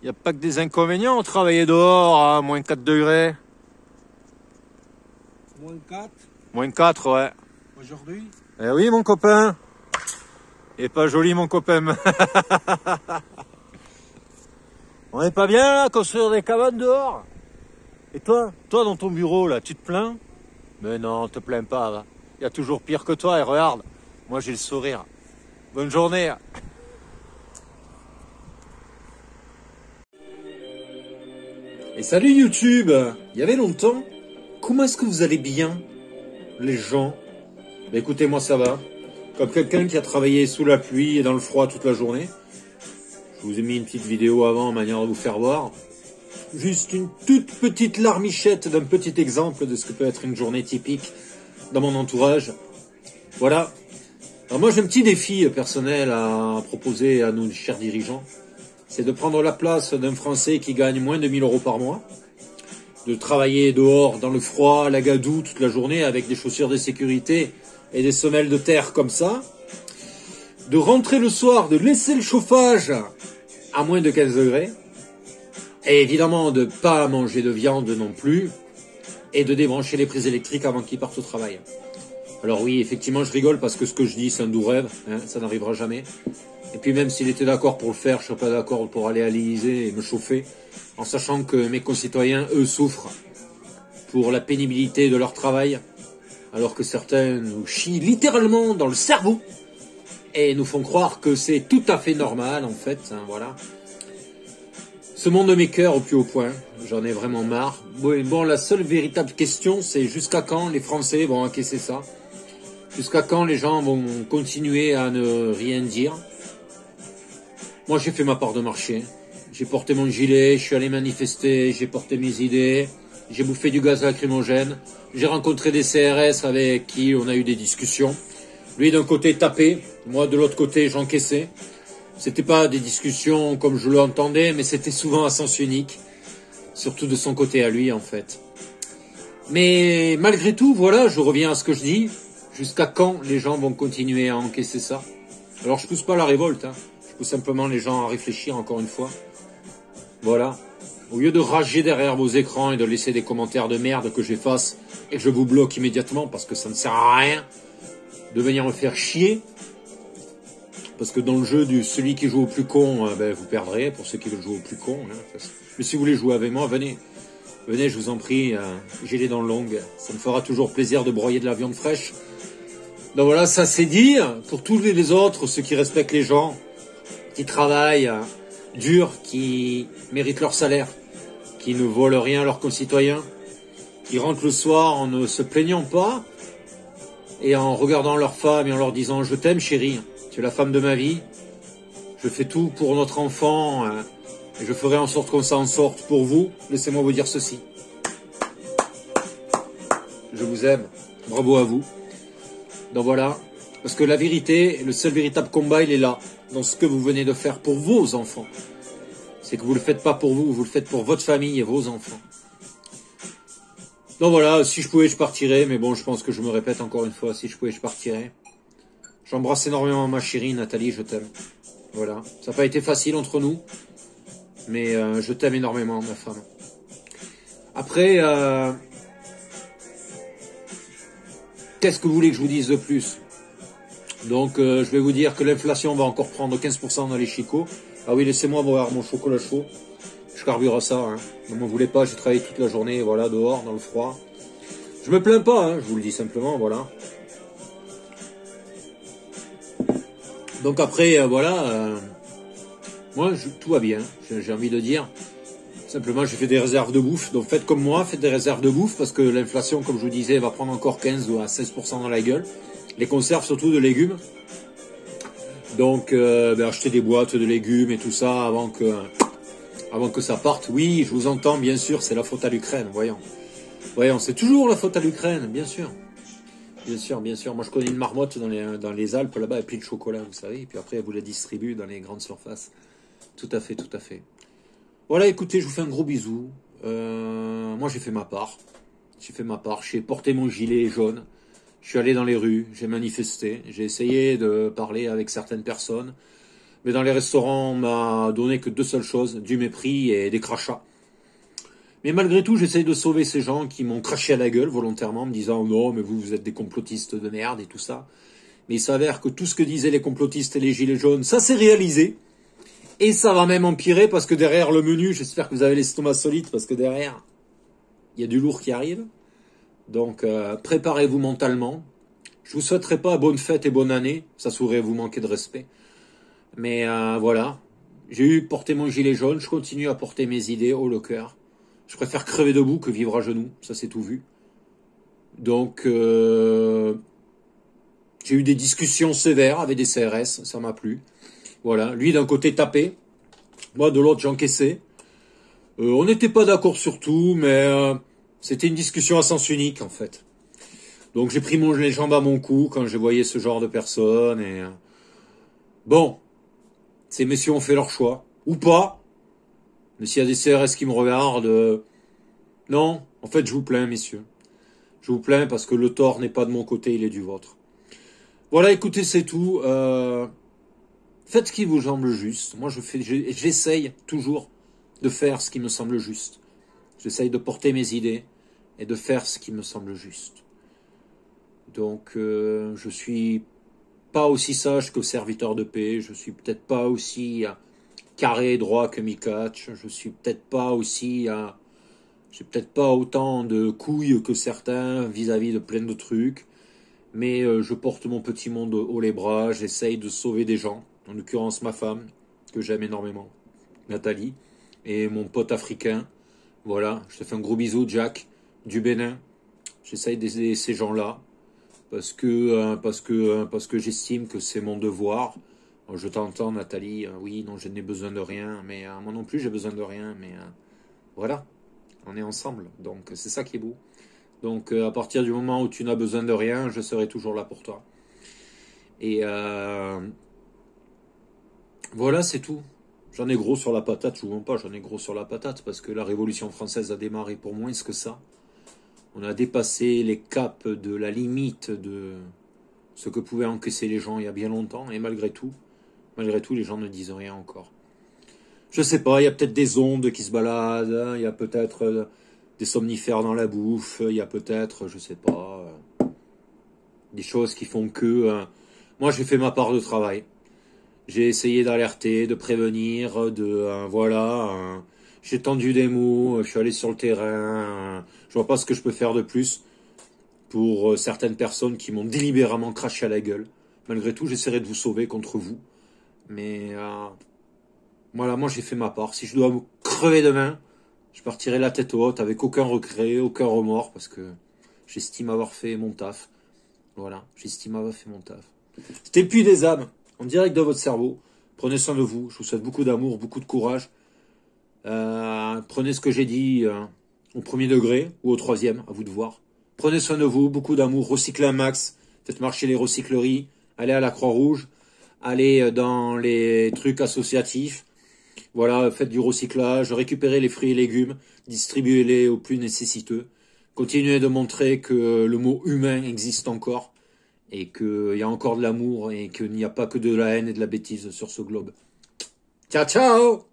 Il n'y a pas que des inconvénients à travailler dehors à moins 4 degrés. Moins 4 Moins 4, ouais. aujourd'hui. Eh oui, mon copain. Il est pas joli, mon copain. On n'est pas bien là, à construire des cabanes dehors. Et toi dans ton bureau là, tu te plains? Mais non, te plains pas. Va. Il y a toujours pire que toi et regarde, moi j'ai le sourire. Bonne journée. Et salut YouTube. Il y avait longtemps. Comment est-ce que vous allez bien, les gens? Bah, écoutez, moi ça va. Comme quelqu'un qui a travaillé sous la pluie et dans le froid toute la journée. Je vous ai mis une petite vidéo avant en manière de vous faire voir. Juste une toute petite larmichette d'un petit exemple de ce que peut être une journée typique dans mon entourage. Voilà. Alors moi j'ai un petit défi personnel à proposer à nos chers dirigeants. C'est de prendre la place d'un Français qui gagne moins de 1000 € par mois. De travailler dehors dans le froid, la gadoue toute la journée avec des chaussures de sécurité et des semelles de terre comme ça. De rentrer le soir, de laisser le chauffage à moins de 15 degrés. Et évidemment de ne pas manger de viande non plus. Et de débrancher les prises électriques avant qu'ils partent au travail. Alors oui, effectivement, je rigole parce que ce que je dis, c'est un doux rêve. Hein, ça n'arrivera jamais. Et puis même s'il était d'accord pour le faire, je ne serais pas d'accord pour aller à l'Élysée et me chauffer. En sachant que mes concitoyens, eux, souffrent pour la pénibilité de leur travail. Alors que certains nous chient littéralement dans le cerveau. Et nous font croire que c'est tout à fait normal, en fait. Hein, voilà. Ce monde m'écoeure au plus haut point. J'en ai vraiment marre. Bon, la seule véritable question, c'est jusqu'à quand les Français vont encaisser ça? Jusqu'à quand les gens vont continuer à ne rien dire? Moi, j'ai fait ma part de marché. J'ai porté mon gilet, je suis allé manifester, j'ai porté mes idées, j'ai bouffé du gaz lacrymogène, j'ai rencontré des CRS avec qui on a eu des discussions. Lui, d'un côté, tapait, moi, de l'autre côté, j'encaissais. C'était pas des discussions comme je l'entendais, mais c'était souvent à sens unique. Surtout de son côté à lui, en fait. Mais malgré tout, voilà, je reviens à ce que je dis. Jusqu'à quand les gens vont continuer à encaisser ça? Alors, je pousse pas la révolte, hein. Je pousse simplement les gens à réfléchir, encore une fois. Voilà. Au lieu de rager derrière vos écrans et de laisser des commentaires de merde que j'efface et que je vous bloque immédiatement parce que ça ne sert à rien de venir me faire chier. Parce que dans le jeu du celui qui joue au plus con, ben, vous perdrez pour ceux qui veulent jouer au plus con. Hein. Mais si vous voulez jouer avec moi, venez. Venez, je vous en prie, j'ai les dents longues. Ça me fera toujours plaisir de broyer de la viande fraîche. Donc voilà, ça c'est dit. Pour tous les autres, ceux qui respectent les gens, qui travaillent dur, qui méritent leur salaire, qui ne volent rien à leurs concitoyens, qui rentrent le soir en ne se plaignant pas et en regardant leur femme et en leur disant « Je t'aime chérie, tu es la femme de ma vie, je fais tout pour notre enfant et je ferai en sorte qu'on s'en sorte pour vous. Laissez-moi vous dire ceci. Je vous aime, bravo à vous. » Donc voilà, parce que la vérité, le seul véritable combat, il est là, dans ce que vous venez de faire pour vos enfants. C'est que vous ne le faites pas pour vous, vous le faites pour votre famille et vos enfants. Donc voilà, si je pouvais, je partirais, mais bon, je pense que je me répète encore une fois, si je pouvais, je partirais. J'embrasse énormément ma chérie, Nathalie, je t'aime. Voilà, ça n'a pas été facile entre nous, mais je t'aime énormément, ma femme. Après, qu'est-ce que vous voulez que je vous dise de plus? Donc, je vais vous dire que l'inflation va encore prendre 15% dans les chicots. Ah oui, laissez-moi boire mon chocolat chaud. Je carbure à ça. Hein. Ne m'en voulez pas, j'ai travaillé toute la journée, voilà, dehors, dans le froid. Je me plains pas, hein, je vous le dis simplement, voilà. Donc après, voilà, moi, tout va bien, j'ai envie de dire. Simplement, j'ai fait des réserves de bouffe. Donc faites comme moi, faites des réserves de bouffe, parce que l'inflation, comme je vous disais, va prendre encore 15 ou à 16% dans la gueule. Les conserves, surtout de légumes. Donc, achetez des boîtes de légumes et tout ça avant que ça parte. Oui, je vous entends, bien sûr, c'est la faute à l'Ukraine, voyons. Voyons, c'est toujours la faute à l'Ukraine, bien sûr. Bien sûr, bien sûr. Moi, je connais une marmotte dans les Alpes, là-bas, elle est pleine de chocolat, vous savez. Et puis après, elle vous la distribue dans les grandes surfaces. Tout à fait, tout à fait. Voilà, écoutez, je vous fais un gros bisou. Moi, j'ai fait ma part. J'ai fait ma part. J'ai porté mon gilet jaune. Je suis allé dans les rues, j'ai manifesté, j'ai essayé de parler avec certaines personnes. Mais dans les restaurants, on m'a donné que deux seules choses, du mépris et des crachats. Mais malgré tout, j'essaye de sauver ces gens qui m'ont craché à la gueule volontairement, me disant non, mais vous êtes des complotistes de merde et tout ça. Mais il s'avère que tout ce que disaient les complotistes et les gilets jaunes, ça s'est réalisé. Et ça va même empirer parce que derrière le menu, j'espère que vous avez l'estomac solide parce que derrière, il y a du lourd qui arrive. Donc préparez-vous mentalement. Je vous souhaiterais pas bonne fête et bonne année, ça saurait vous manquer de respect. Mais voilà, j'ai eu porté mon gilet jaune, je continue à porter mes idées haut le cœur. Je préfère crever debout que vivre à genoux, ça c'est tout vu. Donc j'ai eu des discussions sévères avec des CRS, ça m'a plu. Voilà, lui d'un côté tapé, moi de l'autre j'encaissais. On n'était pas d'accord sur tout, mais c'était une discussion à sens unique en fait. Donc j'ai pris les jambes à mon cou quand je voyais ce genre de personnes et bon, ces messieurs ont fait leur choix ou pas. Mais s'il y a des CRS qui me regardent, non, en fait je vous plains messieurs. Je vous plains parce que le tort n'est pas de mon côté, il est du vôtre. Voilà, écoutez, c'est tout. Faites ce qui vous semble juste. Moi j'essaye toujours de faire ce qui me semble juste. J'essaye de porter mes idées et de faire ce qui me semble juste. Donc je suis pas aussi sage que serviteur de paix, je suis peut-être pas aussi carré et droit que Mikatch, je suis peut-être pas aussi j'ai peut-être pas autant de couilles que certains vis-à-vis de plein de trucs, mais je porte mon petit monde haut les bras, j'essaye de sauver des gens, en l'occurrence ma femme, que j'aime énormément, Nathalie, et mon pote africain. Voilà, je te fais un gros bisou, Jack, du Bénin. J'essaye d'aider ces gens-là parce que j'estime que c'est mon devoir. Alors, je t'entends, Nathalie. Oui, non, je n'ai besoin de rien, mais moi non plus, j'ai besoin de rien. Mais voilà, on est ensemble, donc c'est ça qui est beau. Donc à partir du moment où tu n'as besoin de rien, je serai toujours là pour toi. Et voilà, c'est tout. J'en ai gros sur la patate, je vous mens pas, j'en ai gros sur la patate, parce que la Révolution française a démarré pour moins que ça. On a dépassé les caps de la limite de ce que pouvaient encaisser les gens il y a bien longtemps, et malgré tout, les gens ne disent rien encore. Je sais pas, il y a peut-être des ondes qui se baladent, il y a peut-être des somnifères dans la bouffe, il y a peut-être, je sais pas, des choses qui font que... moi j'ai fait ma part de travail. J'ai essayé d'alerter, de prévenir, voilà. J'ai tendu des mots, je suis allé sur le terrain. Je vois pas ce que je peux faire de plus pour certaines personnes qui m'ont délibérément craché à la gueule. Malgré tout, j'essaierai de vous sauver contre vous. Mais voilà, moi j'ai fait ma part. Si je dois me crever demain, je partirai la tête haute avec aucun regret, aucun remords, parce que j'estime avoir fait mon taf. Voilà, j'estime avoir fait mon taf. C'était le puits des âmes, en direct de votre cerveau. Prenez soin de vous, je vous souhaite beaucoup d'amour, beaucoup de courage. Prenez ce que j'ai dit au premier degré ou au troisième, à vous de voir. Prenez soin de vous, beaucoup d'amour, recyclez un max, faites marcher les recycleries, allez à la Croix-Rouge, allez dans les trucs associatifs. Voilà, faites du recyclage, récupérez les fruits et légumes, distribuez-les aux plus nécessiteux. Continuez de montrer que le mot humain existe encore et qu'il y a encore de l'amour et qu'il n'y a pas que de la haine et de la bêtise sur ce globe. Ciao, ciao!